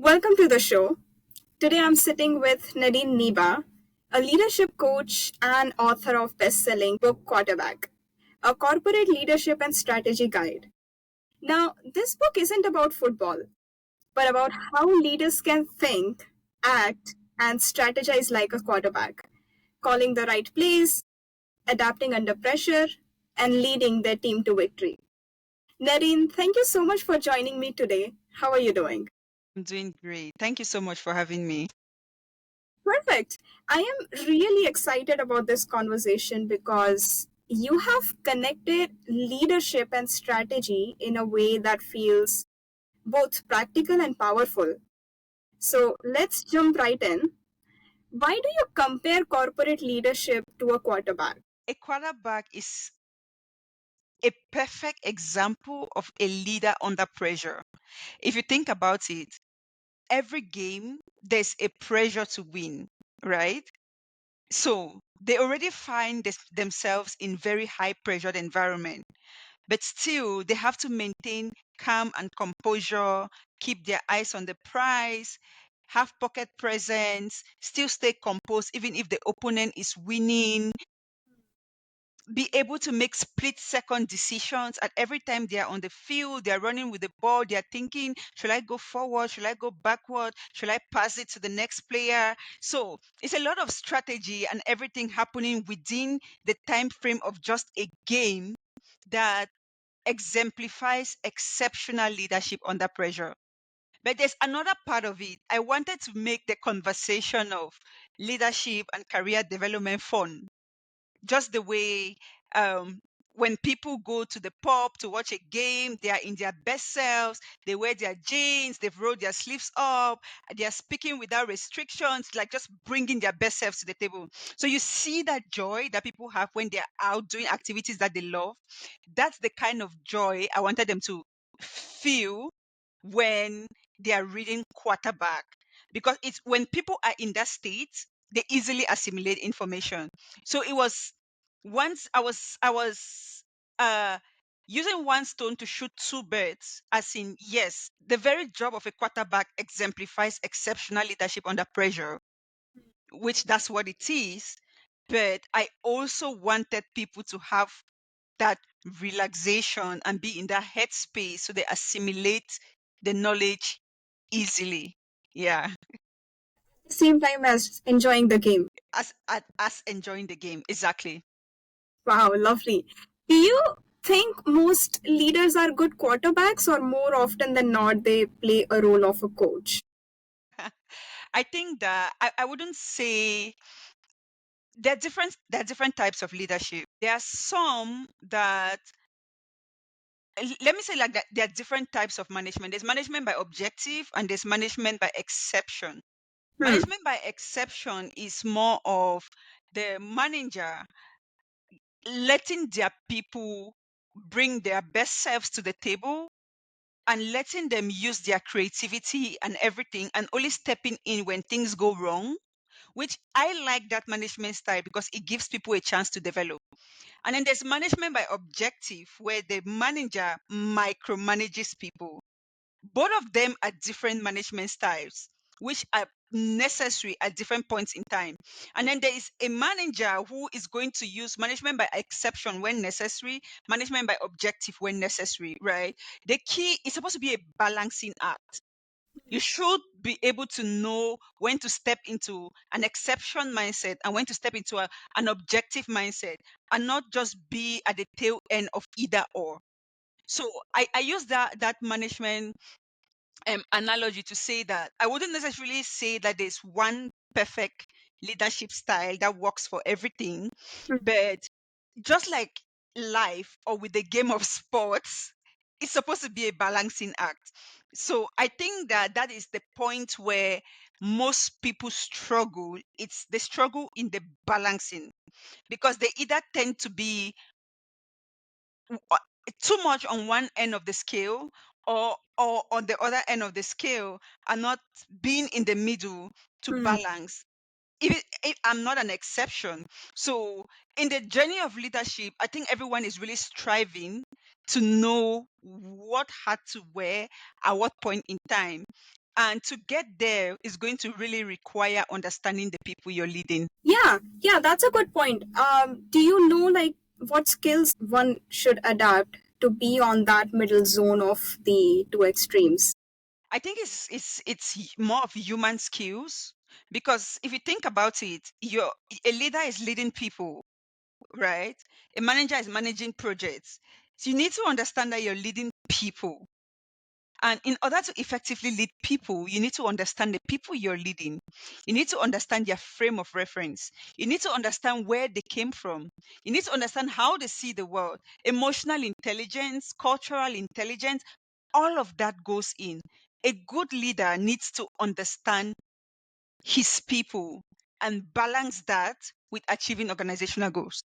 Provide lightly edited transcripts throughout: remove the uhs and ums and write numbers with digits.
Welcome to the show. Today I'm sitting with Nadine Niba, a leadership coach and author of bestselling book Quarterback, a corporate leadership and strategy guide. Now, this book isn't about football, but about how leaders can think, act, and strategize like a quarterback, calling the right plays, adapting under pressure, and leading their team to victory. Nadine, thank you so much for joining me today. How are you doing? I'm doing great. Thank you so much for having me. Perfect. I am really excited about this conversation because you have connected leadership and strategy in a way that feels both practical and powerful. So let's jump right in. Why do you compare corporate leadership to a quarterback? A quarterback is a perfect example of a leader under pressure. If you think about it, every game, there's a pressure to win, right? So they already find themselves in very high pressured environment, but still they have to maintain calm and composure, keep their eyes on the prize, have pocket presence, still stay composed even if the opponent is winning, be able to make split second decisions at every time they are on the field, they are running with the ball, they are thinking, should I go forward, should I go backward, should I pass it to the next player? So it's a lot of strategy and everything happening within the time frame of just a game that exemplifies exceptional leadership under pressure. But there's another part of it. I wanted to make the conversation of leadership and career development fun, just the way um, when people go to the pub to watch a game, they are in their best selves, they wear their jeans, they've rolled their sleeves up, they are speaking without restrictions, like just bringing their best selves to the table. So you see that joy that people have when they're out doing activities that they love. That's the kind of joy I wanted them to feel when they are reading Quarterback, because it's when people are in that state, they easily assimilate information. So it was once I was uh using one stone to shoot two birds, as in, yes, the very job of a quarterback exemplifies exceptional leadership under pressure, which that's what it is. But I also wanted people to have that relaxation and be in that headspace so they assimilate the knowledge easily. Yeah, Same time as enjoying the game. as enjoying the game. Exactly. Wow, lovely. Do you think most leaders are good quarterbacks, or more often than not, they play a role of a coach? I think that I wouldn't say there are different types of leadership. There are some that let me say like that there are different types of management. There's management by objective and there's management by exception. Hmm. Management by exception is more of the manager letting their people bring their best selves to the table and letting them use their creativity and everything and only stepping in when things go wrong, which I like that management style because it gives people a chance to develop. And then there's management by objective, where the manager micromanages people. Both of them are different management styles, which are necessary at different points in time. And then there is a manager who is going to use management by exception when necessary, management by objective when necessary, right? The key is supposed to be a balancing act. You should be able to know when to step into an exception mindset and when to step into an objective mindset, and not just be at the tail end of either or. So I use that management analogy to say that I wouldn't necessarily say that there's one perfect leadership style that works for everything, but just like life or with the game of sports, it's supposed to be a balancing act. So I think that that is the point where most people struggle. It's the struggle in the balancing, because they either tend to be uh, too much on one end of the scale, or on the other end of the scale, and not being in the middle to Hmm. balance. If I'm not an exception. So in the journey of leadership, I think everyone is really striving to know what hat to wear at what point in time. And to get there is going to really require understanding the people you're leading. Yeah, yeah, that's a good point. Do you know like what skills one should adapt to be on that middle zone of the two extremes? I think it's more of human skills, because if you think about it, a leader is leading people, right? A manager is managing projects. So you need to understand that you're leading people. And in order to effectively lead people, you need to understand the people you're leading. You need to understand their frame of reference. You need to understand where they came from. You need to understand how they see the world. Emotional intelligence, cultural intelligence, all of that goes in. A good leader needs to understand his people and balance that with achieving organizational goals.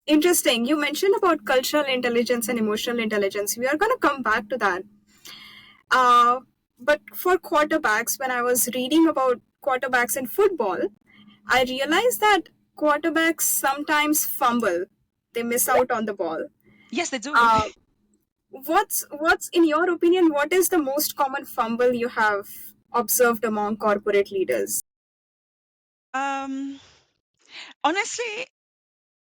Interesting. You mentioned about cultural intelligence and emotional intelligence. We are going to come back to that. Uh, but for quarterbacks, when I was reading about quarterbacks in football, I realized that quarterbacks sometimes fumble. They miss out on the ball. Yes, they do. Uh, what's in your opinion? What is the most common fumble you have observed among corporate leaders? um, Honestly,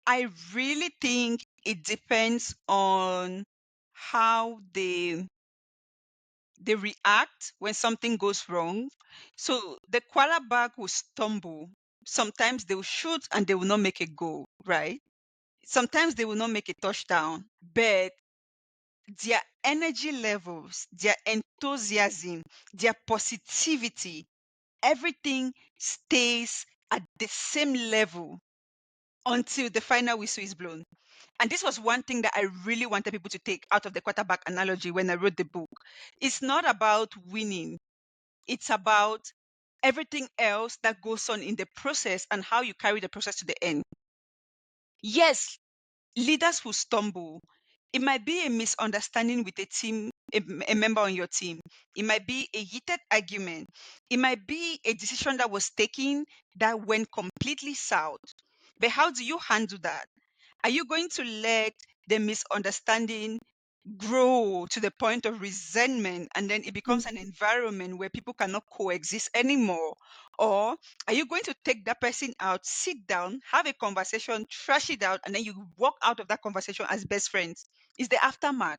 I really think it depends on how they react when something goes wrong. So the quarterback will stumble. Sometimes they will shoot and they will not make a goal, right? Sometimes they will not make a touchdown, but their energy levels, their enthusiasm, their positivity, everything stays at the same level until the final whistle is blown. And this was one thing that I really wanted people to take out of the quarterback analogy when I wrote the book. It's not about winning, it's about everything else that goes on in the process and how you carry the process to the end. Yes, leaders who stumble. It might be a misunderstanding with a team, a member on your team. It might be a heated argument. It might be a decision that was taken that went completely south. But how do you handle that? Are you going to let the misunderstanding grow to the point of resentment and then it becomes an environment where people cannot coexist anymore? Or are you going to take that person out, sit down, have a conversation, trash it out, and then you walk out of that conversation as best friends? It's the aftermath.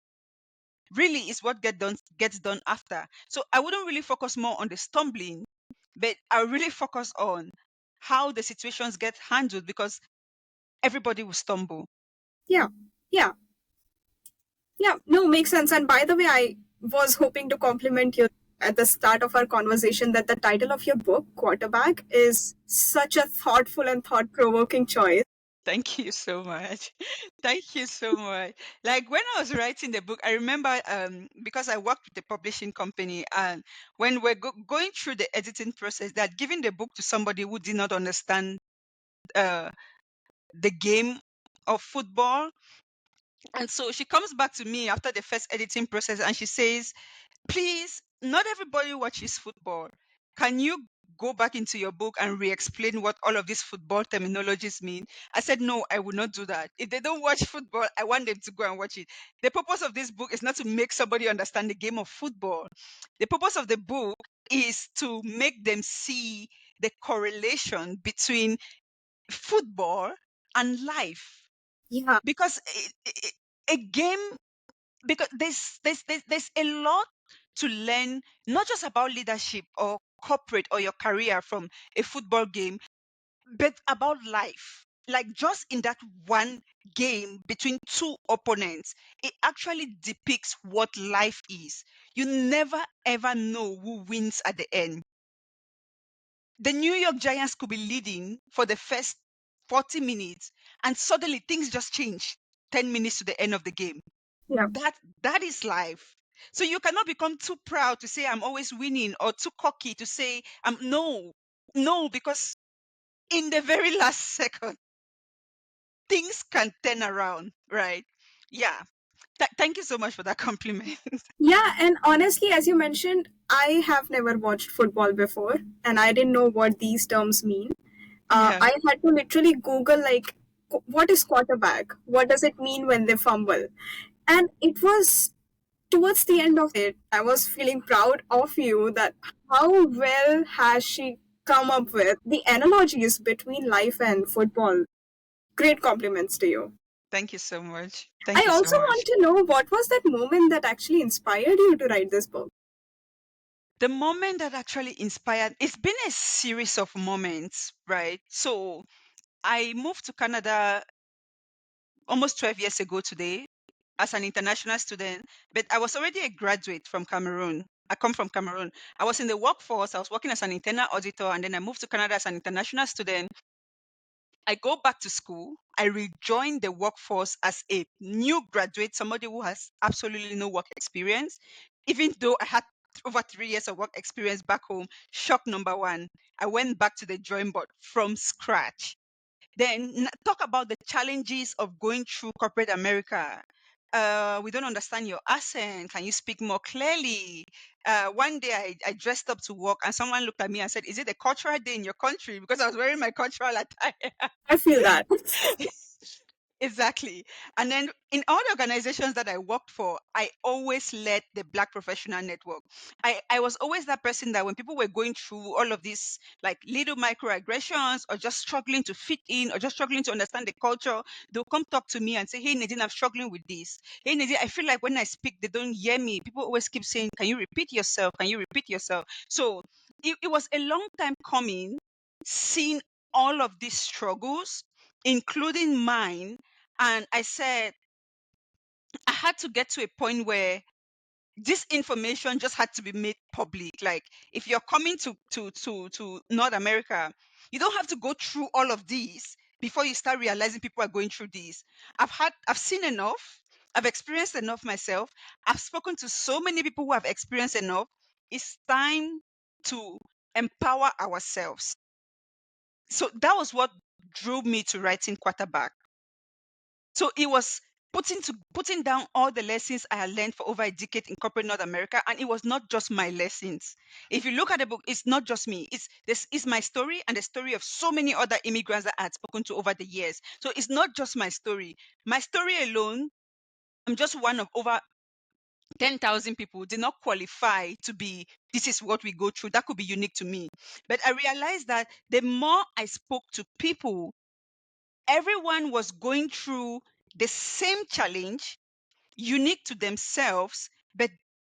Really is what gets done after. So I wouldn't really focus more on the stumbling, but I really focus on how the situations get handled, because everybody will stumble. Yeah, yeah, yeah. No, makes sense. And by the way, I was hoping to compliment you at the start of our conversation that the title of your book, Quarterback, is such a thoughtful and thought provoking choice. Thank you so much. Thank you so much. Like when I was writing the book, I remember because I worked with a publishing company, and when we're going through the editing process, that giving the book to somebody who did not understand uh, the game of football. And so she comes back to me after the first editing process and she says, please, not everybody watches football. Can you go back into your book and re-explain what all of these football terminologies mean? I said, no, I will not do that. If they don't watch football, I want them to go and watch it. The purpose of this book is not to make somebody understand the game of football. The purpose of the book is to make them see the correlation between football and life. Yeah, Because a game, because there's a lot to learn, not just about leadership or corporate or your career from a football game, but about life. Like just in that one game between two opponents, it actually depicts what life is. You never ever know who wins at the end. The New York Giants could be leading for the first 40 minutes and suddenly things just change 10 minutes to the end of the game. yeah. That is life. So you cannot become too proud to say I'm always winning, or too cocky to say I'm no, because in the very last second things can turn around, right? Yeah. Thank you so much for that compliment. Yeah, and honestly, as you mentioned, I have never watched football before and I didn't know what these terms mean. Yeah. I had to literally Google, like, what is quarterback? What does it mean when they fumble? And it was Towards the end of it, I was feeling proud of you that how well has she come up with the analogies between life and football. Great compliments to you. Thank you so much. I Thank you so also much. want to know what was that moment that actually inspired you to write this book? The moment that actually inspired, it's been a series of moments, right? So I moved to Canada almost 12 years ago today as an international student, but I was already a graduate from Cameroon. I come from Cameroon. I was in the workforce. I was working as an internal auditor, and then I moved to Canada as an international student. I go back to school. I rejoin the workforce as a new graduate, somebody who has absolutely no work experience. Even though I had over 3 years of work experience back home, shock number one, I went back to the drawing board from scratch. Then talk about the challenges of going through corporate America. We don't understand your accent. Can you speak more clearly? One day I dressed up to work and someone looked at me and said, "Is it a cultural day in your country?" Because I was wearing my cultural attire. I feel that. Exactly. And then in all the organizations that I worked for, I always led the Black Professional Network. I was always that person that when people were going through all of these like little microaggressions or just struggling to fit in or just struggling to understand the culture, they'll come talk to me and say, "Hey Nadine, I'm struggling with this. Hey Nadine, I feel like when I speak, they don't hear me." People always keep saying, "Can you repeat yourself? Can you repeat yourself?" So it was a long time coming, seeing all of these struggles, including mine. And I said, I had to get to a point where this information just had to be made public. Like, if you're coming to North America, you don't have to go through all of these before you start realizing people are going through these. I've seen enough. I've experienced enough myself. I've spoken to so many people who have experienced enough. It's time to empower ourselves. So that was what drove me to writing Quarterback. So it was putting down all the lessons I had learned for over a decade in corporate North America, and it was not just my lessons. If you look at the book, it's not just me. This is my story and the story of so many other immigrants that I had spoken to over the years. So it's not just my story. My story alone, I'm just one of over 10,000 people did not qualify to be, this is what we go through. That could be unique to me. But I realized that the more I spoke to people, everyone was going through the same challenge, unique to themselves, but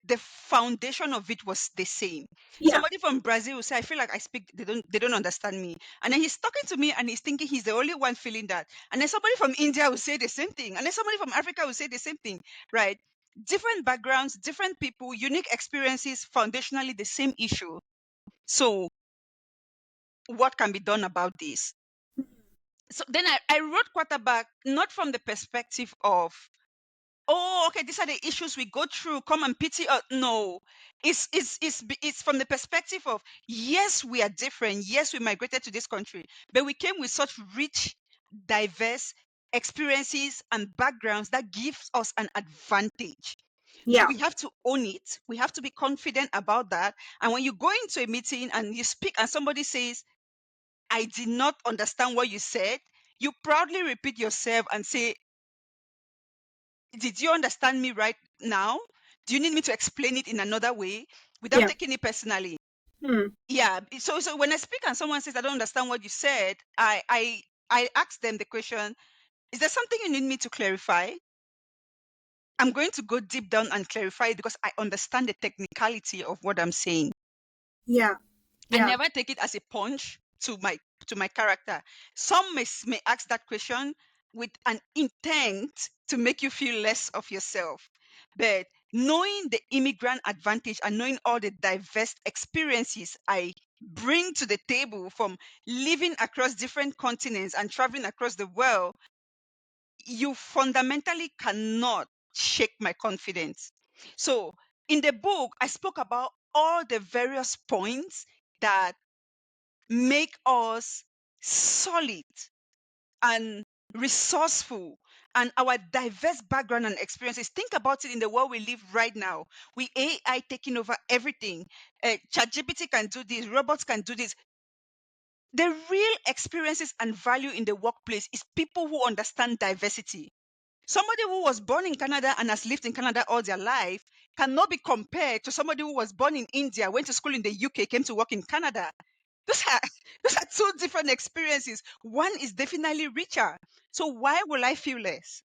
the foundation of it was the same. Yeah, Somebody from Brazil will say, "I feel like I speak, they don't understand me." And then he's talking to me and he's thinking he's the only one feeling that. And then somebody from India will say the same thing. And then somebody from Africa will say the same thing, right? Different backgrounds, different people, unique experiences, foundationally the same issue. So what can be done about this? So then I wrote Quarterback not from the perspective of, "Oh, okay, these are the issues we go through, come and pity us." No, it's from the perspective of, yes, we are different, yes, we migrated to this country, but we came with such rich, diverse experiences and backgrounds that gives us an advantage. So yeah, we have to own it, we have to be confident about that. And when you go into a meeting and you speak and somebody says, "I did not understand what you said," you proudly repeat yourself and say, "Did you understand me right now? Do you need me to explain it in another way?" Without yeah. taking it personally. Hmm. Yeah. So when I speak and someone says, "I don't understand what you said," I ask them the question, "Is there something you need me to clarify?" I'm going to go deep down and clarify it because I understand the technicality of what I'm saying. Yeah, I yeah, never take it as a punch to my character. Some may ask that question with an intent to make you feel less of yourself. But knowing the immigrant advantage and knowing all the diverse experiences I bring to the table from living across different continents and traveling across the world, you fundamentally cannot shake my confidence. So in the book, I spoke about all the various points that make us solid and resourceful, and our diverse background and experiences. Think about it in the world we live right now. We AI taking over everything. ChatGPT can do this, robots can do this. The real experiences and value in the workplace is people who understand diversity. Somebody who was born in Canada and has lived in Canada all their life cannot be compared to somebody who was born in India, went to school in the UK, came to work in Canada. Those are, those are two different experiences. One is definitely richer. So why will I feel less?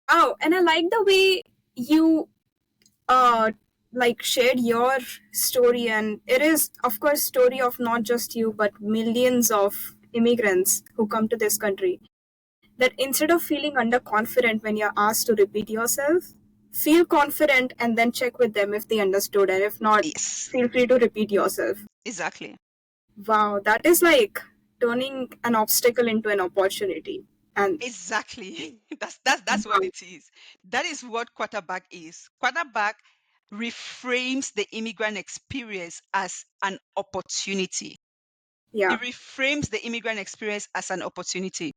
Oh, and I like the way you like shared your story, and it is of course story of not just you but millions of immigrants who come to this country, that instead of feeling underconfident when you're asked to repeat yourself, feel confident and then check with them if they understood, and if not, Yes, feel free to repeat yourself. exactly. Wow, that is like turning an obstacle into an opportunity. And Exactly. That's what wow, it is. That is what quarterback is. Quarterback reframes the immigrant experience as an opportunity. yeah. It reframes the immigrant experience as an opportunity.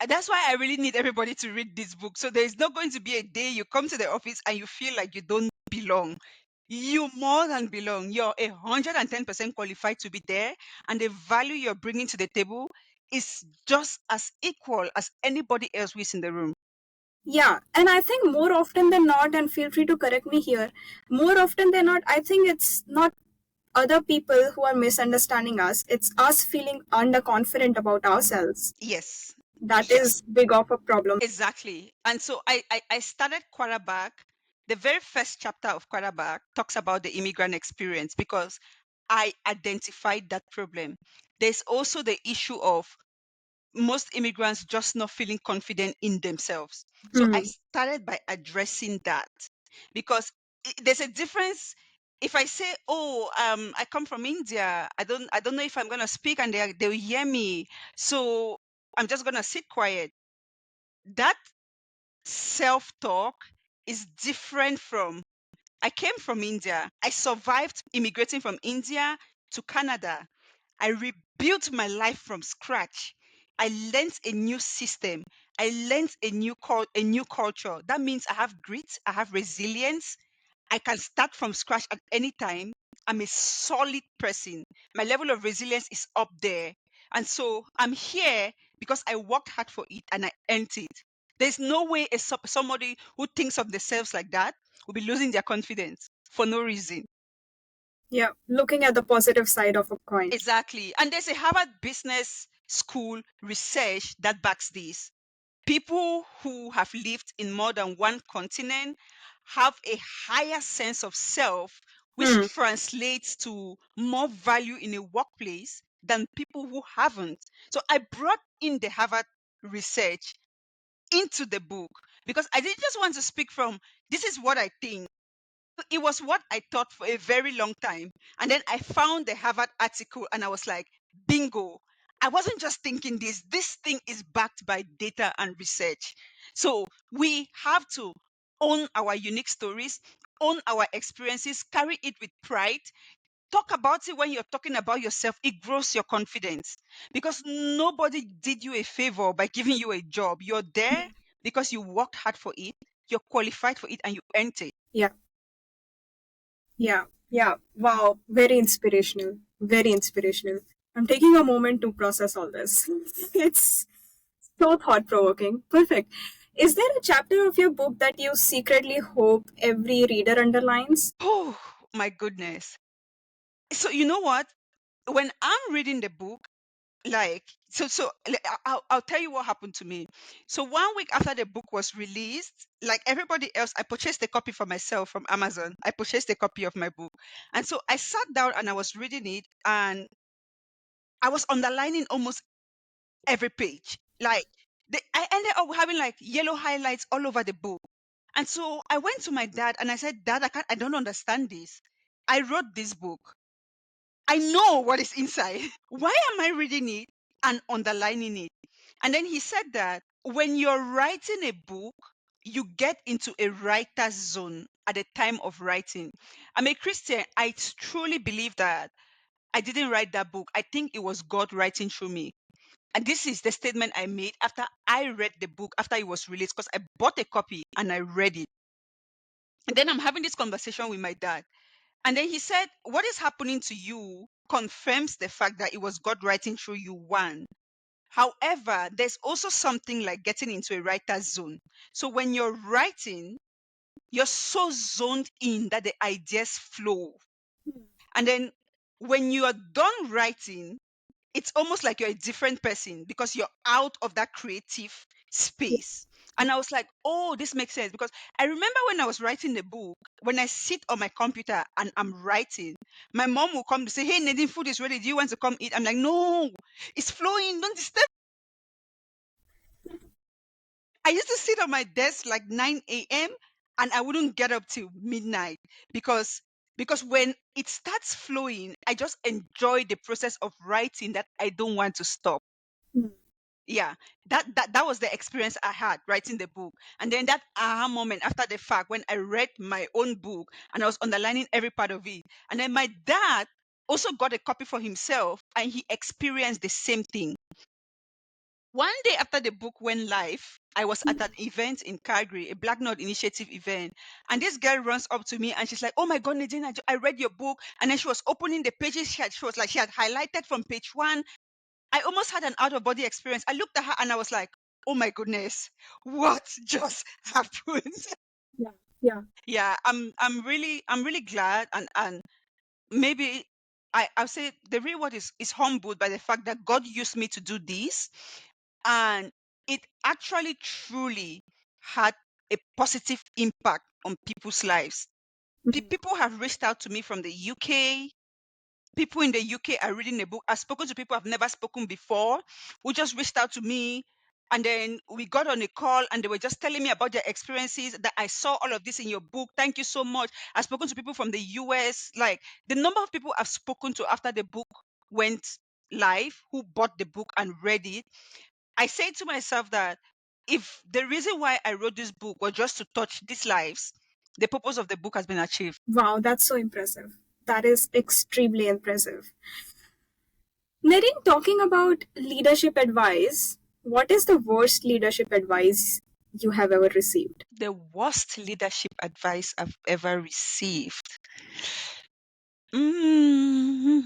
And that's why I really need everybody to read this book. So there's not going to be a day you come to the office and you feel like you don't belong. You more than belong. You're 110% qualified to be there, and the value you're bringing to the table is just as equal as anybody else who is in the room. Yeah, and I think more often than not, and feel free to correct me here, more often than not, I think it's not other people who are misunderstanding us, it's us feeling underconfident about ourselves. Yes, That yes, is big of a problem. exactly. And so I started Quarterback. The very first chapter of Quarterback talks about the immigrant experience because I identified that problem. There's also the issue of most immigrants just not feeling confident in themselves. So I Hmm. started by addressing that because there's a difference. If I say, "Oh, I come from India. I don't know if I'm gonna speak, and they'll hear me, so I'm just gonna sit quiet." That self-talk is different from I came from India. I survived immigrating from India to Canada. I rebuilt my life from scratch. I learned a new system. I learned a new culture. That means I have grit, I have resilience. I can start from scratch at any time. I'm a solid person. My level of resilience is up there. And so I'm here because I worked hard for it and I earned it. There's no way somebody who thinks of themselves like that will be losing their confidence for no reason. Yeah, looking at the positive side of a coin. Exactly. And there's a Harvard Business School research that backs this. People who have lived in more than one continent have a higher sense of self, which Hmm. translates to more value in a workplace than people who haven't. So I brought in the Harvard research into the book because I didn't just want to speak from this is what I think. It was what I thought for a very long time. And then I found the Harvard article and I was like, bingo. I wasn't just thinking this thing is backed by data and research. So we have to own our unique stories, own our experiences, carry it with pride. Talk about it when you're talking about yourself. It grows your confidence because nobody did you a favor by giving you a job. You're there because you worked hard for it, you're qualified for it, and you earned it. Yeah, yeah, yeah. Wow, very inspirational. Very inspirational. I'm taking a moment to process all this. It's so thought provoking. Perfect. Is there a chapter of your book that you secretly hope every reader underlines? Oh my goodness. So you know what? When I'm reading the book, like I'll tell you what happened to me. So 1 week after the book was released, like everybody else, I purchased a copy for myself from Amazon. I purchased a copy of my book. And so I sat down and I was reading it and I was underlining almost every page. Like I ended up having like yellow highlights all over the book. And so I went to my dad and I said, "Dad, I don't understand this. I wrote this book. I know what is inside. Why am I reading it and underlining it?" And then he said that when you're writing a book, you get into a writer's zone at the time of writing. I'm a Christian. I truly believe that I didn't write that book. I think it was God writing through me. And this is the statement I made after I read the book, after it was released, because I bought a copy and I read it. And then I'm having this conversation with my dad. And then he said, "What is happening to you confirms the fact that it was God writing through you, one. However, there's also something like getting into a writer's zone. So when you're writing, you're so zoned in that the ideas flow. Hmm. And then when you are done writing, it's almost like you're a different person because you're out of that creative Yeah. space. And I was like, oh, this makes sense. Because I remember when I was writing the book, when I sit on my computer and I'm writing, my mom will come to say, hey, Nadine, food is ready. Do you want to come eat? I'm like, no, it's flowing. Don't disturb. I used to sit on my desk like 9 a.m. and I wouldn't get up till midnight because when it starts flowing, I just enjoy the process of writing that I don't want to stop. Hmm. Yeah, that was the experience I had writing the book. And then that aha moment after the fact when I read my own book and I was underlining every part of it. And then my dad also got a copy for himself and he experienced the same thing. One day after the book went live, I was at an event in Calgary, a Black Nod Initiative event. And this girl runs up to me and she's like, oh my God, Nadine, I read your book. And then she was opening the pages. She had highlighted from page one. I almost had an out of body experience. I looked at her and I was like, oh my goodness, what just happened? Yeah. Yeah. Yeah, I'm really glad, and maybe I'll say the real word is humbled by the fact that God used me to do this, and it actually truly had a positive impact on people's lives. Hmm. People have reached out to me from the UK. People in the UK are reading the book. I've spoken to people I've never spoken before who just reached out to me. And then we got on a call and they were just telling me about their experiences, that I saw all of this in your book. Thank you so much. I've spoken to people from the US. Like the number of people I've spoken to after the book went live who bought the book and read it. I say to myself that if the reason why I wrote this book was just to touch these lives, the purpose of the book has been achieved. Wow, that's so impressive. That is extremely impressive. Nadine, talking about leadership advice, what is the worst leadership advice you have ever received? The worst leadership advice I've ever received. Mm.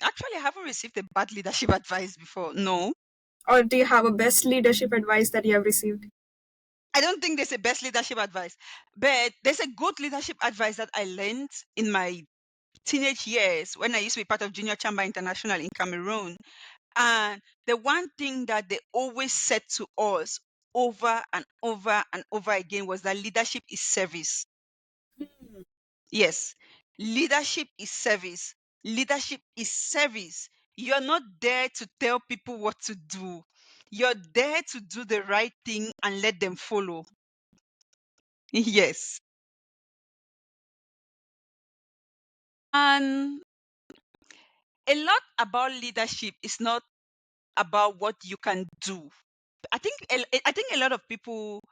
Actually, I haven't received a bad leadership advice before. No, Or do you have a best leadership advice that you have received? I don't think there's a best leadership advice, but there's a good leadership advice that I learned in my teenage years when I used to be part of Junior Chamber International in Cameroon. And the one thing that they always said to us over and over and over again was that leadership is service. Hmm. Yes, leadership is service. Leadership is service. You're not there to tell people what to do. You're there to do the right thing and let them follow. Yes. And a lot about leadership is not about what you can do. I think a lot of people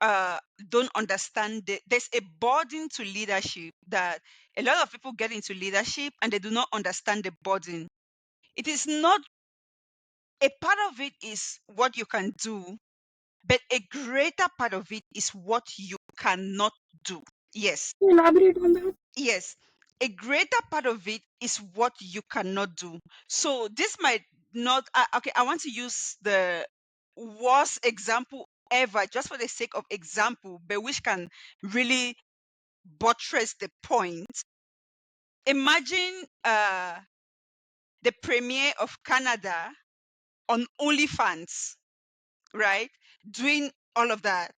uh don't understand there's a burden to leadership, that a lot of people get into leadership and they do not understand the burden. It is not, a part of it is what you can do, but a greater part of it is what you cannot do. Yes, Can you elaborate on that? yes. A greater part of it is what you cannot do. So this might not, okay, I want to use the worst example ever just for the sake of example, but which can really buttress the point. Imagine the premier of Canada on OnlyFans, right? Doing all of that.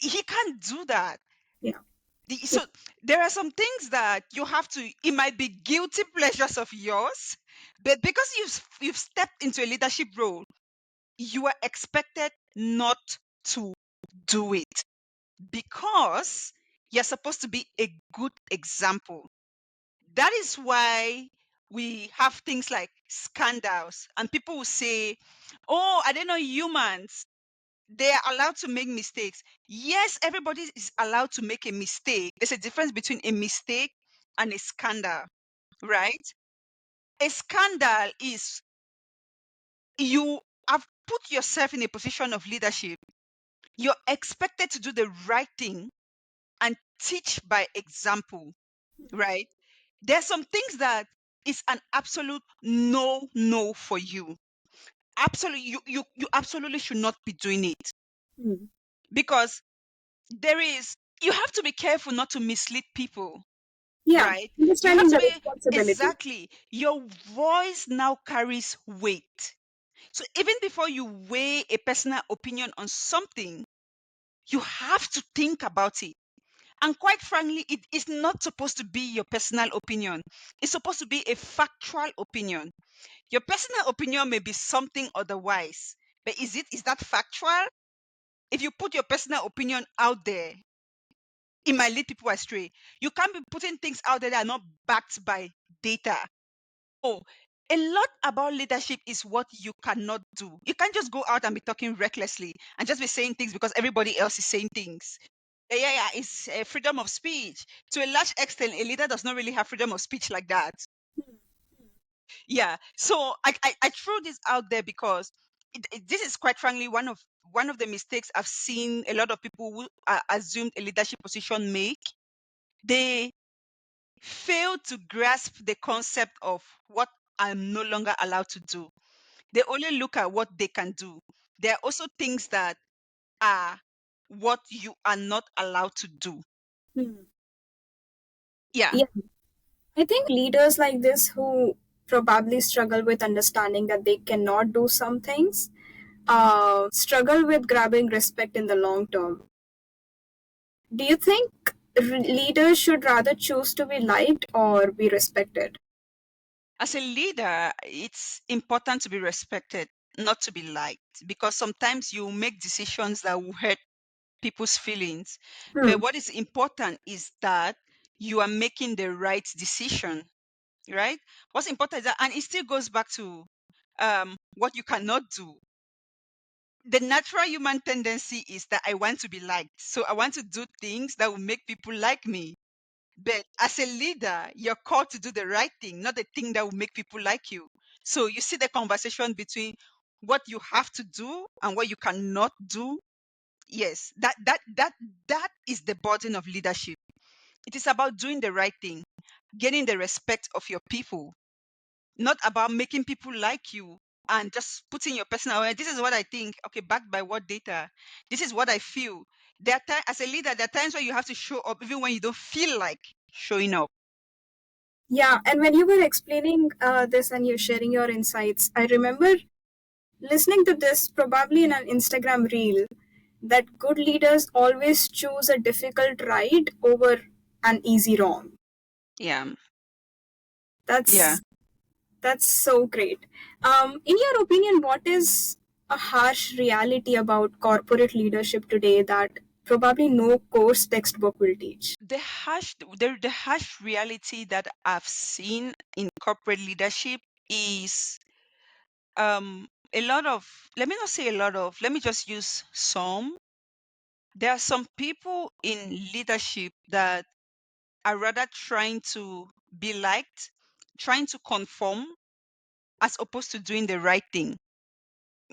He can't do that. Yeah. Yeah. So there are some things that you have to, it might be guilty pleasures of yours, but because you've stepped into a leadership role, you are expected not to do it because you're supposed to be a good example. That is why we have things like scandals, and people will say, oh, I don't know, humans, they are allowed to make mistakes. Yes, everybody is allowed to make a mistake. There's a difference between a mistake and a scandal, right? A scandal is you have put yourself in a position of leadership. You're expected to do the right thing and teach by example, right? There's some things that is an absolute no for you. Absolutely, you absolutely should not be doing it. Hmm. because you have to be careful not to mislead people, Yeah, right? You have understanding to the be responsibility. exactly. Your voice now carries weight. So even before you weigh a personal opinion on something, you have to think about it. And quite frankly, it is not supposed to be your personal opinion. It's supposed to be a factual opinion. Your personal opinion may be something otherwise, but is that factual? If you put your personal opinion out there, it might lead people astray. You can't be putting things out there that are not backed by data. Oh, a lot about leadership is what you cannot do. You can't just go out and be talking recklessly and just be saying things because everybody else is saying things. Yeah, it's freedom of speech. To a large extent, a leader does not really have freedom of speech like that. Yeah. So I threw this out there because this is quite frankly one of the mistakes I've seen a lot of people who are assumed a leadership position make. They fail to grasp the concept of what I'm no longer allowed to do. They only look at what they can do. There are also things that are what you are not allowed to do. Hmm. Yeah. Yeah, I think leaders like this who probably struggle with understanding that they cannot do some things, struggle with grabbing respect in the long term. Do you think leaders should rather choose to be liked or be respected? As a leader, it's important to be respected, not to be liked, because sometimes you make decisions that will hurt people's feelings. Hmm. But what is important is that you are making the right decision, right? What's important is that, and it still goes back to what you cannot do. The natural human tendency is that I want to be liked. So I want to do things that will make people like me. But as a leader, you're called to do the right thing, not the thing that will make people like you. So you see the conversation between what you have to do and what you cannot do. Yes, that is the burden of leadership. It is about doing the right thing, gaining the respect of your people, not about making people like you and just putting your personal this is what I think, okay, backed by what data, this is what I feel. As a leader, there are times where you have to show up even when you don't feel like showing up. Yeah, and when you were explaining this and you're sharing your insights, I remember listening to this probably in an Instagram reel that good leaders always choose a difficult right over an easy wrong. Yeah. Yeah. That's that's so great. In your opinion, what is a harsh reality about corporate leadership today that probably no course textbook will teach? The harsh reality that I've seen in corporate leadership is a lot of, let me not say a lot of, let me just use some. There are some people in leadership that are rather trying to be liked, trying to conform, as opposed to doing the right thing.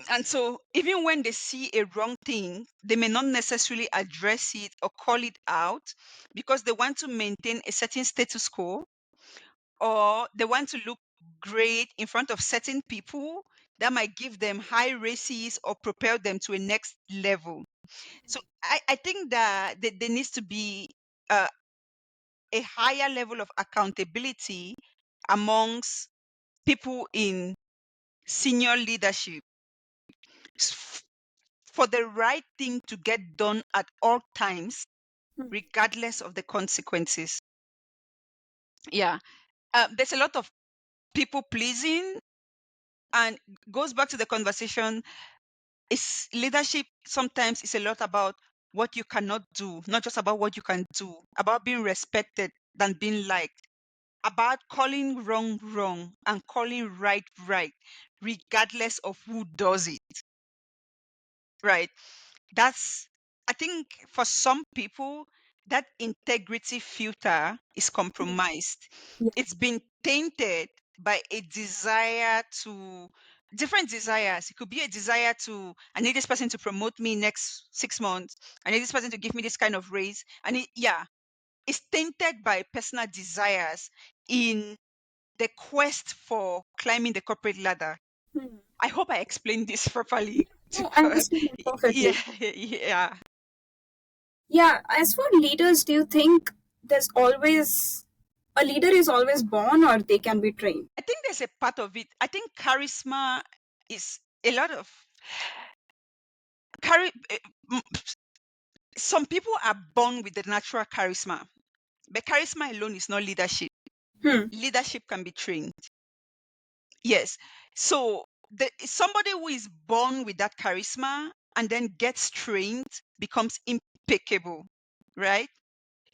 And so, even when they see a wrong thing, they may not necessarily address it or call it out because they want to maintain a certain status quo, or they want to look great in front of certain people that might give them high races or propel them to a next level. So I think that there needs to be uh, a higher level of accountability amongst people in senior leadership s- for the right thing to get done at all times, Hmm. regardless of the consequences. Yeah. There's a lot of people pleasing, and goes back to the conversation. Is leadership sometimes is a lot about what you cannot do, not just about what you can do, about being respected than being liked, about calling wrong wrong and calling right right, regardless of who does it. Right. That's, I think for some people, that integrity filter is compromised. Yeah. It's been tainted by a desire to, different desires. It could be a desire to, I need this person to promote me next 6 months. I need this person to give me this kind of raise. And it's tainted by personal desires in the quest for climbing the corporate ladder. Hmm. I hope I explained this properly No, I because understand that yeah, perfectly. yeah. Yeah, as for leaders, do you think there's always a leader is always born or they can be trained? I think there's a part of it. I think charisma is a lot of chari- eh, m- some people are born with the natural charisma, but charisma alone is not leadership. Hmm. Leadership can be trained. Yes. So somebody who is born with that charisma and then gets trained becomes impeccable, right?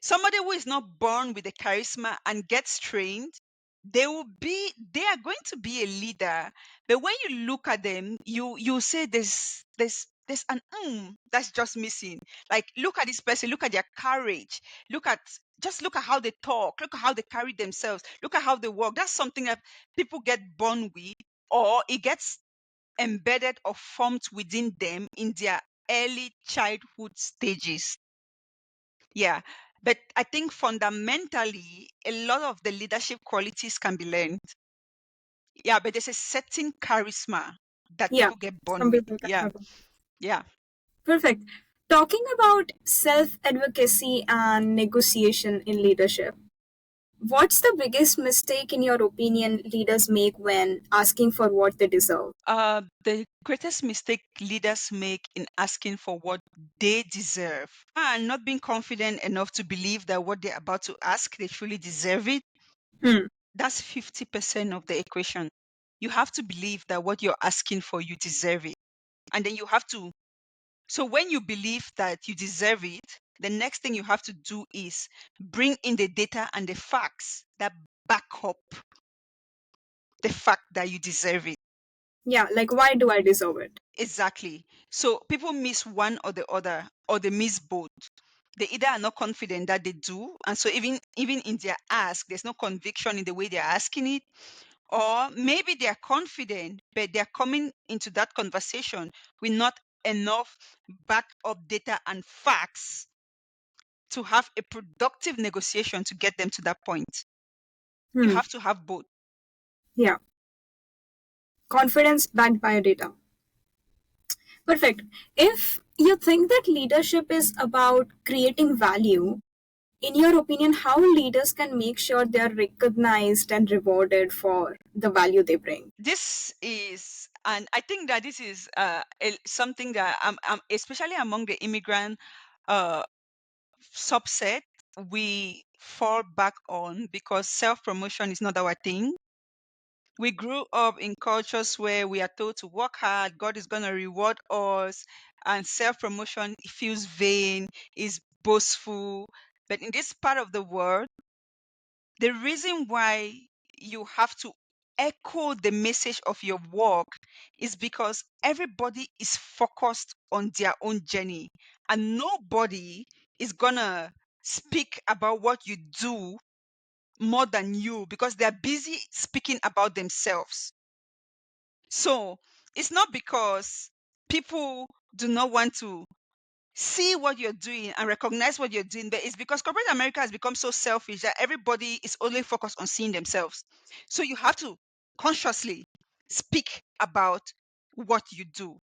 Somebody who is not born with the charisma and gets trained, they are going to be a leader. But when you look at them, you say there's an that's just missing. Like, look at this person, look at their courage, look at how they talk, look at how they carry themselves, look at how they walk. That's something that people get born with, or it gets embedded or formed within them in their early childhood stages. Yeah. But I think fundamentally, a lot of the leadership qualities can be learned. Yeah, but there's a certain charisma that Yeah, people get born some with. people can Yeah. have it. Yeah. Perfect. Talking about self advocacy and negotiation in leadership, what's the biggest mistake, in your opinion, leaders make when asking for what they deserve? The greatest mistake leaders make in asking for what they deserve and not being confident enough to believe that what they're about to ask, they truly deserve it. Hmm. That's 50% of the equation. You have to believe that what you're asking for, you deserve it. And then you have to. So when you believe that you deserve it, the next thing you have to do is bring in the data and the facts that back up the fact that you deserve it. Yeah, like why do I deserve it? Exactly. So people miss one or the other, or they miss both. They either are not confident that they do, and so even in their ask, there's no conviction in the way they're asking it, or maybe they are confident, but they're coming into that conversation with not enough back up data and facts to have a productive negotiation to get them to that point. You Hmm. have to have both. Yeah, confidence backed by data. Perfect. If you think that leadership is about creating value, in your opinion, how leaders can make sure they are recognized and rewarded for the value they bring? This is, and I think that this is something that especially among the immigrant uh, subset, we fall back on because self promotion is not our thing. We grew up in cultures where we are told to work hard, God is going to reward us, and self promotion feels vain, is boastful. But in this part of the world, the reason why you have to echo the message of your work is because everybody is focused on their own journey, and nobody is going to speak about what you do more than you because they're busy speaking about themselves. So it's not because people do not want to see what you're doing and recognize what you're doing, but it's because corporate America has become so selfish that everybody is only focused on seeing themselves. So you have to consciously speak about what you do.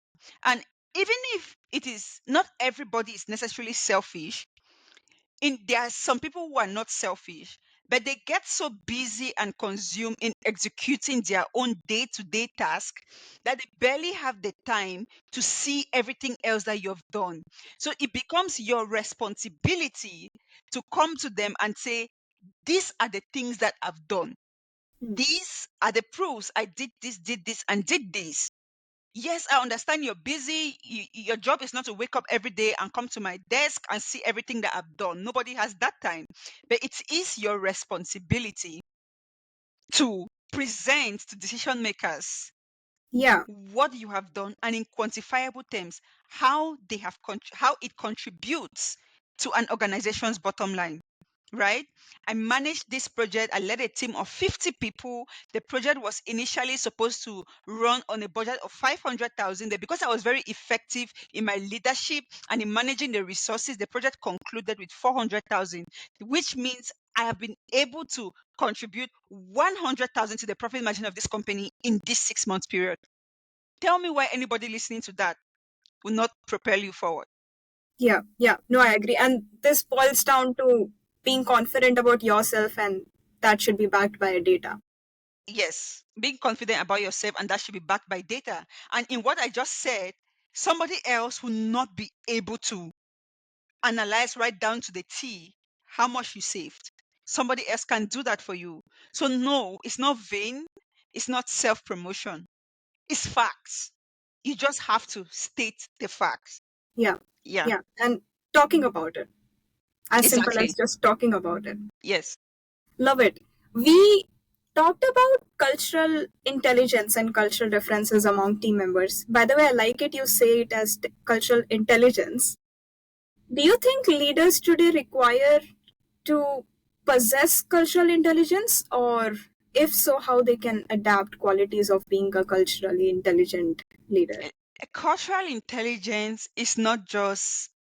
And even if it is not everybody is necessarily selfish, there are some people who are not selfish, but they get so busy and consumed in executing their own day-to-day task that they barely have the time to see everything else that you've done. So it becomes your responsibility to come to them and say, these are the things that I've done. Hmm. These are the proofs. I did this, and did this. Yes, I understand you're busy. Your job is not to wake up every day and come to my desk and see everything that I've done. Nobody has that time. But it is your responsibility to present to decision makers Yeah, what you have done and in quantifiable terms how how it contributes to an organization's bottom line. Right? I managed this project. I led a team of 50 people. The project was initially supposed to run on a budget of 500,000. Because I was very effective in my leadership and in managing the resources, the project concluded with 400,000, which means I have been able to contribute 100,000 to the profit margin of this company in this 6 month period. Tell me why anybody listening to that will not propel you forward. Yeah. No, I agree. And this boils down to being confident about yourself, and that should be backed by data. Yes, being confident about yourself, and that should be backed by data. And in what I just said, somebody else will not be able to analyze right down to the T how much you saved. Somebody else can do that for you. So, no, it's not vain, it's not self promotion, it's facts. You just have to state the facts. Yeah. Yeah, Yeah. And talking about it, as simple as exactly. just talking about it. Yes. Love it. We talked about cultural intelligence and cultural differences among team members. By the way, I like it you say it as cultural intelligence. Do you think leaders today require to possess cultural intelligence, or if so, how they can adapt qualities of being a culturally intelligent leader? Cultural intelligence is not just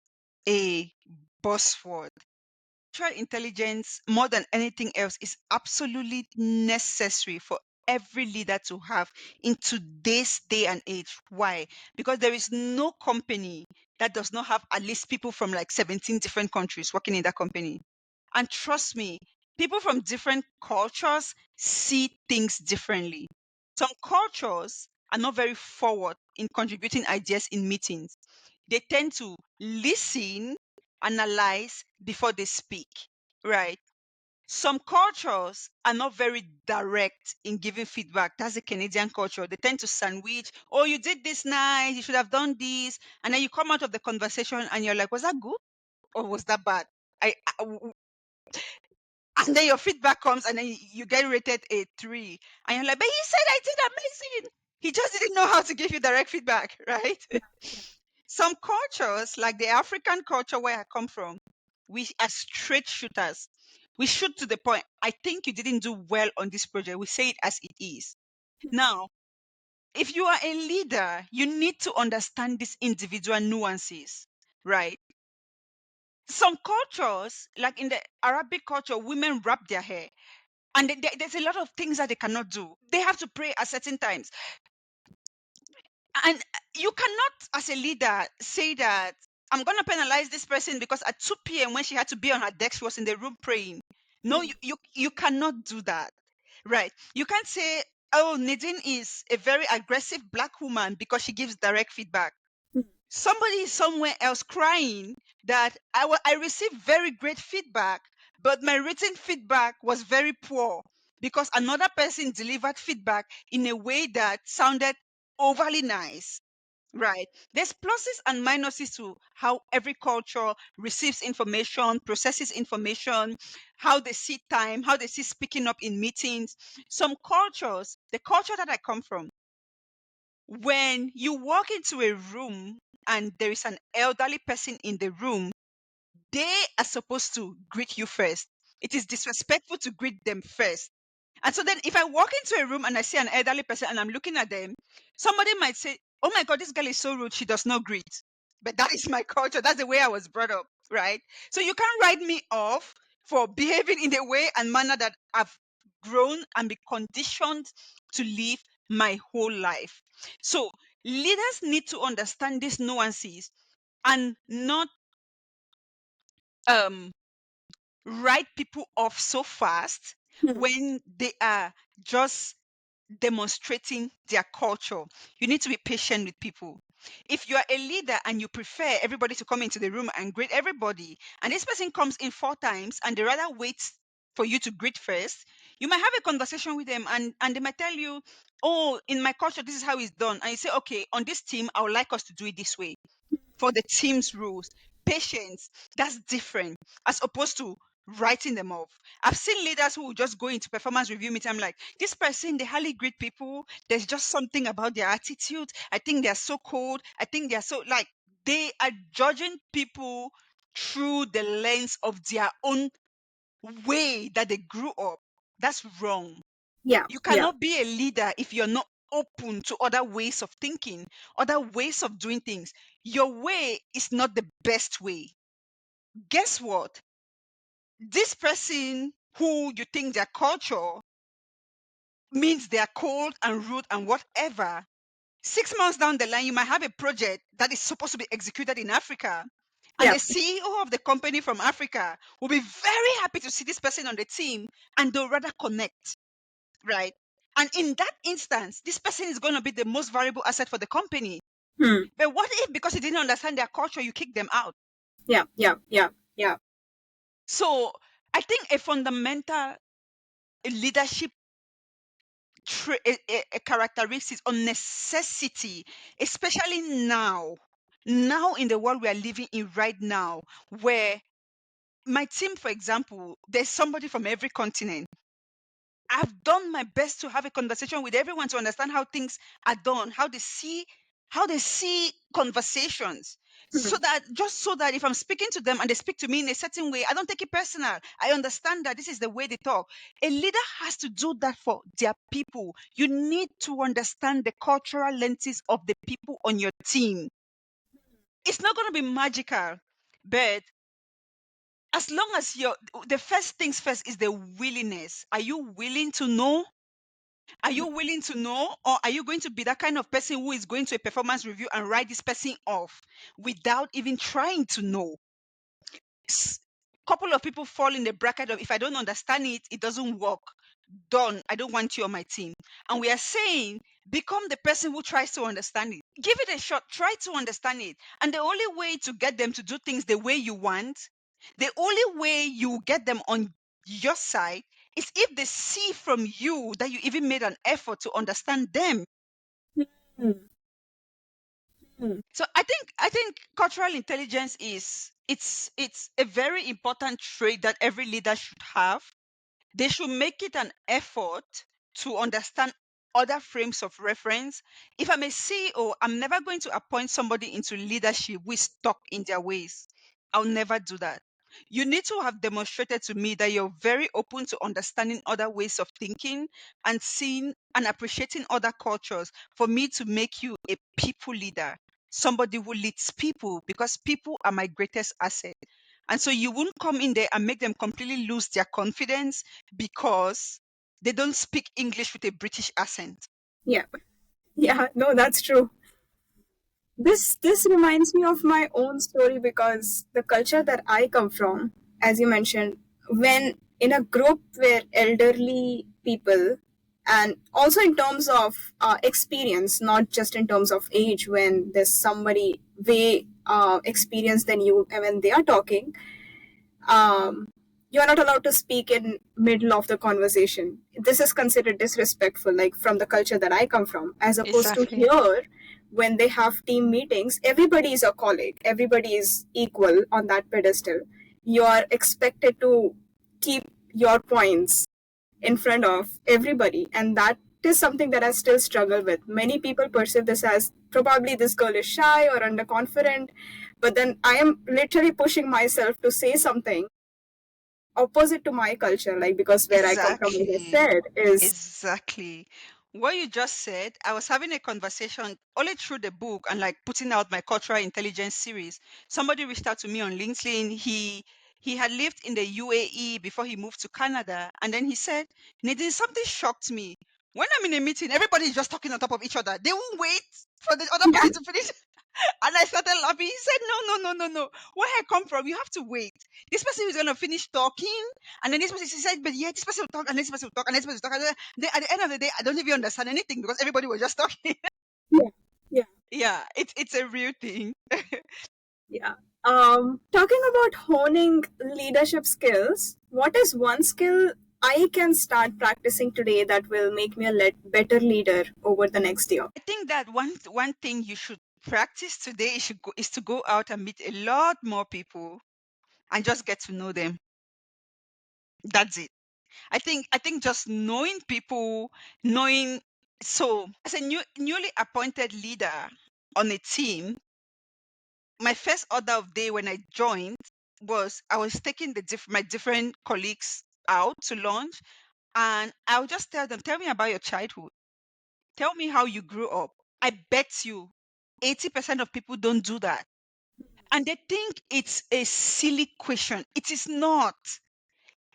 a buzzword. Cultural intelligence, more than anything else, is absolutely necessary for every leader to have in today's day and age. Why? Because there is no company that does not have at least people from like 17 different countries working in that company. And trust me, people from different cultures see things differently. Some cultures are not very forward in contributing ideas in meetings. They tend to listen, analyze before they speak, right? Some cultures are not very direct in giving feedback. That's the Canadian culture. They tend to sandwich, oh, you did this nice, you should have done this. And then you come out of the conversation and you're like, was that good or was that bad? And then your feedback comes and then you get rated a 3. And you're like, but he said I did amazing. He just didn't know how to give you direct feedback, right? Yeah, yeah. Some cultures, like the African culture where I come from, we are straight shooters. We shoot to the point. I think you didn't do well on this project. We say it as it is. Now, if you are a leader, you need to understand these individual nuances, right? Some cultures, like in the Arabic culture, women wrap their hair. And there's a lot of things that they cannot do. They have to pray at certain times. And you cannot, as a leader, say that I'm going to penalize this person because at 2 p.m. when she had to be on her desk, she was in the room praying. No, you cannot do that. Right. You can't say, oh, Nadine is a very aggressive black woman because she gives direct feedback. Somebody is somewhere else crying that I received very great feedback, but my written feedback was very poor because another person delivered feedback in a way that sounded overly nice. Right. There's pluses and minuses to how every culture receives information, processes information, how they see time, how they see speaking up in meetings. Some cultures, the culture that I come from, when you walk into a room and there is an elderly person in the room, they are supposed to greet you first. It is disrespectful to greet them first. And so then if I walk into a room and I see an elderly person and I'm looking at them, somebody might say, oh my God, this girl is so rude. She does not greet. But that is my culture. That's the way I was brought up, right? So you can't write me off for behaving in the way and manner that I've grown and be conditioned to live my whole life. So leaders need to understand these nuances and not um write people off so fast when they are just demonstrating their culture. You need to be patient with people. If you are a leader and you prefer everybody to come into the room and greet everybody, and this person comes in 4 times and they rather wait for you to greet first, you might have a conversation with them and they might tell you, oh, in my culture, this is how it's done. And you say, okay, on this team, I would like us to do it this way for the team's rules. Patience, that's different as opposed to writing them off. I've seen leaders who will just go into performance review meeting. I'm like, this person, they hardly greet people. There's just something about their attitude. I think they're so cold. I think they're so like they are judging people through the lens of their own way that they grew up. That's wrong. Yeah, You yeah, cannot be a leader if you're not open to other ways of thinking, other ways of doing things. Your way is not the best way. Guess what? This person who you think their culture means they're cold and rude and whatever, 6 months down the line, you might have a project that is supposed to be executed in Africa. And Yeah. the CEO of the company from Africa will be very happy to see this person on the team, and they'll rather connect, right? And in that instance, this person is going to be the most valuable asset for the company. Hmm. But what if, because you didn't understand their culture, you kick them out? Yeah. Yeah. Yeah. Yeah. So I think a fundamental leadership a characteristic or necessity, especially now in the world we are living in right now, where my team, for example, there's somebody from every continent. I've done my best to have a conversation with everyone to understand how things are done, how they see conversations. Hmm. So that if I'm speaking to them and they speak to me in a certain way, I don't take it personal. I understand that this is the way they talk. A leader has to do that for their people. You need to understand the cultural lenses of the people on your team. It's not going to be magical, but as long as the first things first is the willingness. Are you willing to know? Are you willing to know, or are you going to be that kind of person who is going to a performance review and write this person off without even trying to know? Couple of people fall in the bracket of, if I don't understand it, it doesn't work. Done. I don't want you on my team. And we are saying, become the person who tries to understand it. Give it a shot. Try to understand it. And the only way to get them to do things the way you want, the only way you get them on your side, is if they see from you that you even made an effort to understand them. Hmm. Hmm. So I think cultural intelligence is it's a very important trait that every leader should have. They should make it an effort to understand other frames of reference. If I'm a CEO, I'm never going to appoint somebody into leadership who is stuck in their ways. I'll never do that. You need to have demonstrated to me that you're very open to understanding other ways of thinking and seeing and appreciating other cultures for me to make you a people leader, somebody who leads people, because people are my greatest asset. And so you won't come in there and make them completely lose their confidence because they don't speak English with a British accent. Yeah. Yeah. No, that's true. This reminds me of my own story because the culture that I come from, as you mentioned, when in a group where elderly people, and also in terms of experience, not just in terms of age, when there's somebody way experienced than you and when they are talking, um, you're not allowed to speak in middle of the conversation. This is considered disrespectful, like from the culture that I come from, as opposed to Exactly. here when they have team meetings, everybody is a colleague, everybody is equal on that pedestal. You are expected to keep your points in front of everybody, and that is something that I still struggle with. Many people perceive this as probably this girl is shy or underconfident, but then I am literally pushing myself to say something opposite to my culture, like because where I come from, as I Exactly. said, is Exactly. What you just said, I was having a conversation only through the book and like putting out my cultural intelligence series. Somebody reached out to me on LinkedIn. He had lived in the UAE before he moved to Canada. And then he said, Nadine, something shocked me. When I'm in a meeting, everybody is just talking on top of each other. They won't wait for the other yeah, person to finish. And I started laughing. He said, no, no, no, no, no. Where I come from, you have to wait. This person is going to finish talking. And then this person, he said, but yeah, this person will talk, and this person will talk, and this person will talk. And then at the end of the day, I don't even understand anything because everybody was just talking. yeah, yeah, Yeah, it's a real thing. yeah. Talking about honing leadership skills, what is one skill I can start practicing today that will make me a better leader over the next year? I think that one thing you should practice today is to go out and meet a lot more people and just get to know them. That's it. I think just knowing people, knowing so as a newly appointed leader on a team, my first order of day when I joined was I was taking my different colleagues out to lunch, and I would just tell them, tell me about your childhood. Tell me how you grew up. I bet you 80% of people don't do that. And they think it's a silly question. It is not.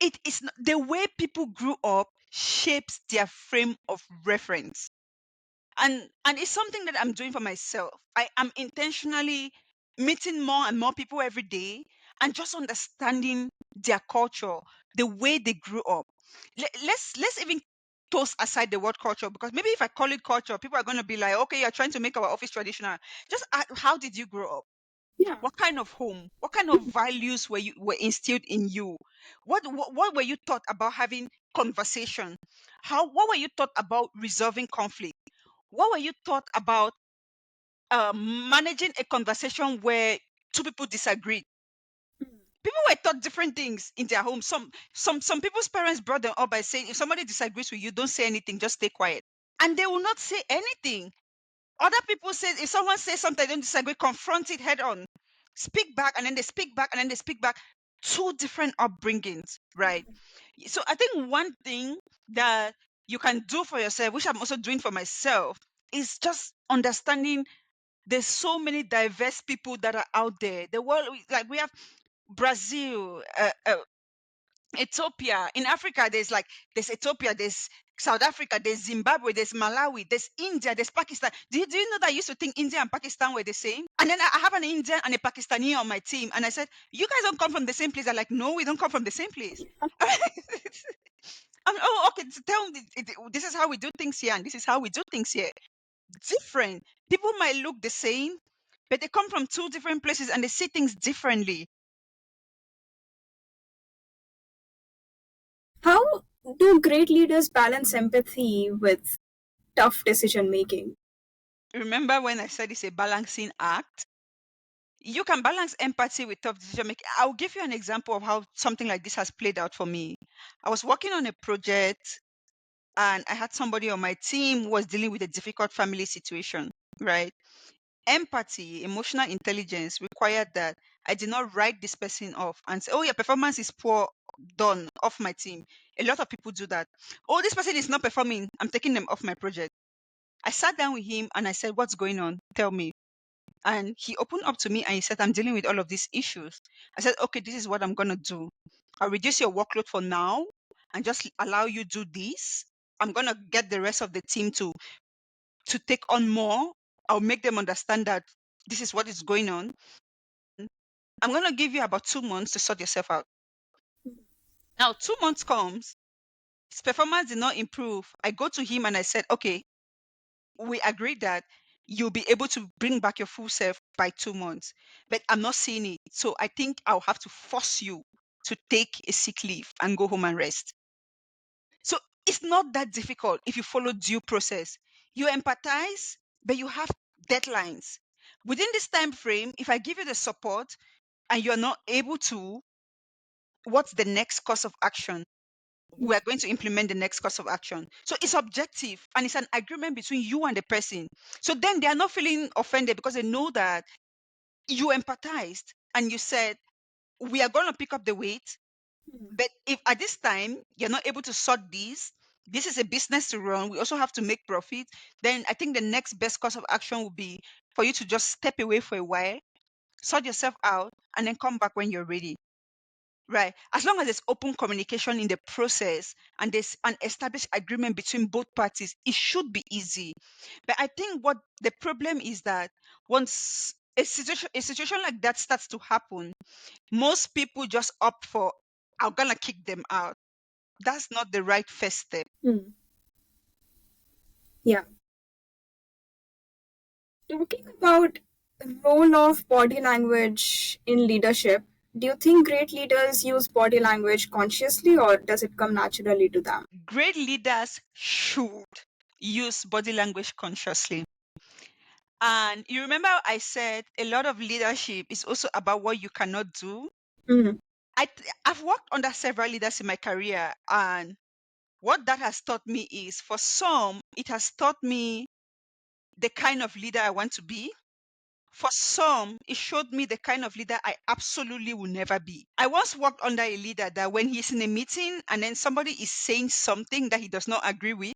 It is not. The way people grew up shapes their frame of reference. And it's something that I'm doing for myself. I am intentionally meeting more and more people every day, and just understanding their culture, the way they grew up. Let's even toss aside the word culture, because maybe if I call it culture, people are going to be like, okay, you're trying to make our office traditional. Just how did you grow up? Yeah. What kind of home? What kind of values were instilled in you? What were you taught about having conversation? What were you taught about resolving conflict? What were you taught about managing a conversation where two people disagree? People were taught different things in their home. Some people's parents brought them up by saying, if somebody disagrees with you, don't say anything, just stay quiet. And they will not say anything. Other people say, if someone says something, they don't disagree, confront it head on. Speak back, and then they speak back, and then they speak back. Two different upbringings, right? So I think one thing that you can do for yourself, which I'm also doing for myself, is just understanding there's so many diverse people that are out there. The world, like we have Brazil, Ethiopia. In Africa, there's Ethiopia, there's South Africa, there's Zimbabwe, there's Malawi, there's India, there's Pakistan. Do you know that I used to think India and Pakistan were the same? And then I have an Indian and a Pakistani on my team, and I said, "You guys don't come from the same place." They're like, "No, we don't come from the same place." Oh, okay. So tell me, this is how we do things here, and this is how we do things here. Different. People might look the same, but they come from two different places and they see things differently. How do great leaders balance empathy with tough decision making? Remember when I said it's a balancing act? You can balance empathy with tough decision making. I'll give you an example of how something like this has played out for me. I was working on a project and I had somebody on my team who was dealing with a difficult family situation, right? Empathy, emotional intelligence required that I did not write this person off and say, oh, your performance is poor, done, off my team. A lot of people do that. Oh, this person is not performing, I'm taking them off my project. I sat down with him and I said, what's going on? Tell me. And he opened up to me and he said, I'm dealing with all of these issues. I said, okay, this is what I'm going to do. I'll reduce your workload for now and just allow you do this. I'm going to get the rest of the team to take on more. I'll make them understand that this is what is going on. I'm going to give you about 2 months to sort yourself out. Now, 2 months comes, his performance did not improve. I go to him and I said, okay, we agreed that you'll be able to bring back your full self by 2 months, but I'm not seeing it. So I think I'll have to force you to take a sick leave and go home and rest. So it's not that difficult if you follow due process. You empathize, but you have deadlines. Within this time frame, if I give you the support and you're not able to, what's the next course of action? We are going to implement the next course of action. So it's objective and it's an agreement between you and the person. So then they are not feeling offended because they know that you empathized and you said, we are going to pick up the weight. But if at this time you're not able to sort this is a business to run, we also have to make profit, then I think the next best course of action would be for you to just step away for a while, sort yourself out, and then come back when you're ready. Right. As long as there's open communication in the process and there's an established agreement between both parties, it should be easy. But I think what the problem is that once a situation like that starts to happen, most people just opt for, I'm gonna kick them out. That's not the right first step. Hmm. Yeah. Talking about role of body language in leadership, do you think great leaders use body language consciously or does it come naturally to them? Great leaders should use body language consciously. And you remember I said a lot of leadership is also about what you cannot do. Mhm. I've worked under several leaders in my career, and what that has taught me is, for some, it has taught me the kind of leader I want to be. For some, it showed me the kind of leader I absolutely will never be. I once worked under a leader that when he's in a meeting and then somebody is saying something that he does not agree with,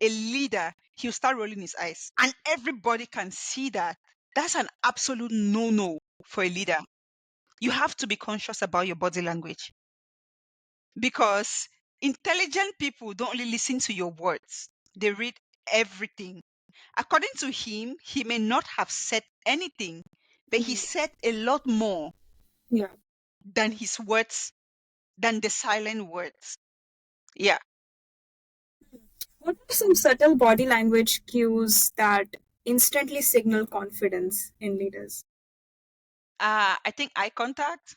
a leader, he'll start rolling his eyes. And everybody can see that. That's an absolute no-no for a leader. You have to be conscious about your body language, because intelligent people don't only listen to your words, they read everything. According to him, he may not have said anything, but he said a lot more Yeah. than his words, than the silent words. Yeah. What are some subtle body language cues that instantly signal confidence in leaders? I think eye contact.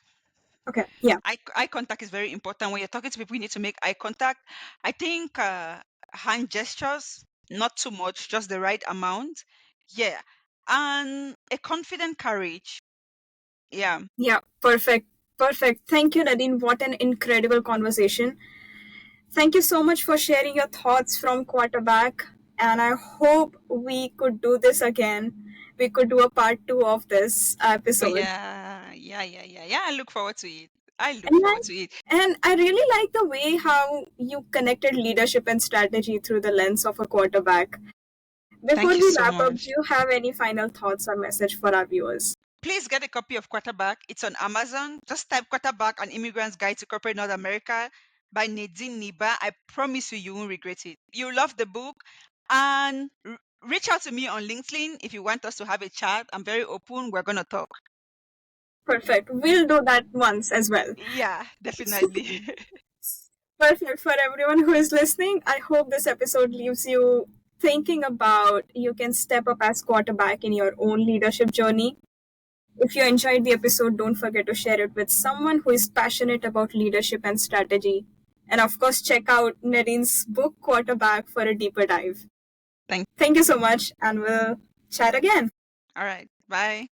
Okay. Yeah. Eye contact is very important. When you're talking to people, you need to make eye contact. I think hand gestures, not too much, just the right amount. Yeah. And a confident courage. Yeah. Yeah. Perfect. Perfect. Thank you, Nadine. What an incredible conversation. Thank you so much for sharing your thoughts from quarterback. And I hope we could do this again. We could do a part two of this Oh, episode. yeah. I look forward to it. I look And forward to it. I really like the way how you connected leadership and strategy through the lens of a quarterback. Before Thank you we so wrap up, much. do you have any final thoughts or message for our viewers? Please get a copy of Quarterback. It's on Amazon. Just type Quarterback An Immigrant's Guide to Corporate North America by Nadine Niba. I promise you, you won't regret it. You'll love the book. And reach out to me on LinkedIn if you want us to have a chat. I'm very open. We're going to talk. Perfect. We'll do that once as well. Yeah, definitely. Perfect. For everyone who is listening, I hope this episode leaves you thinking about you can step up as quarterback in your own leadership journey. If you enjoyed the episode, don't forget to share it with someone who is passionate about leadership and strategy. And of course, check out Nadine's book, Quarterback, for a deeper dive. Thank Thank you so much, and we'll chat again. All right. Bye.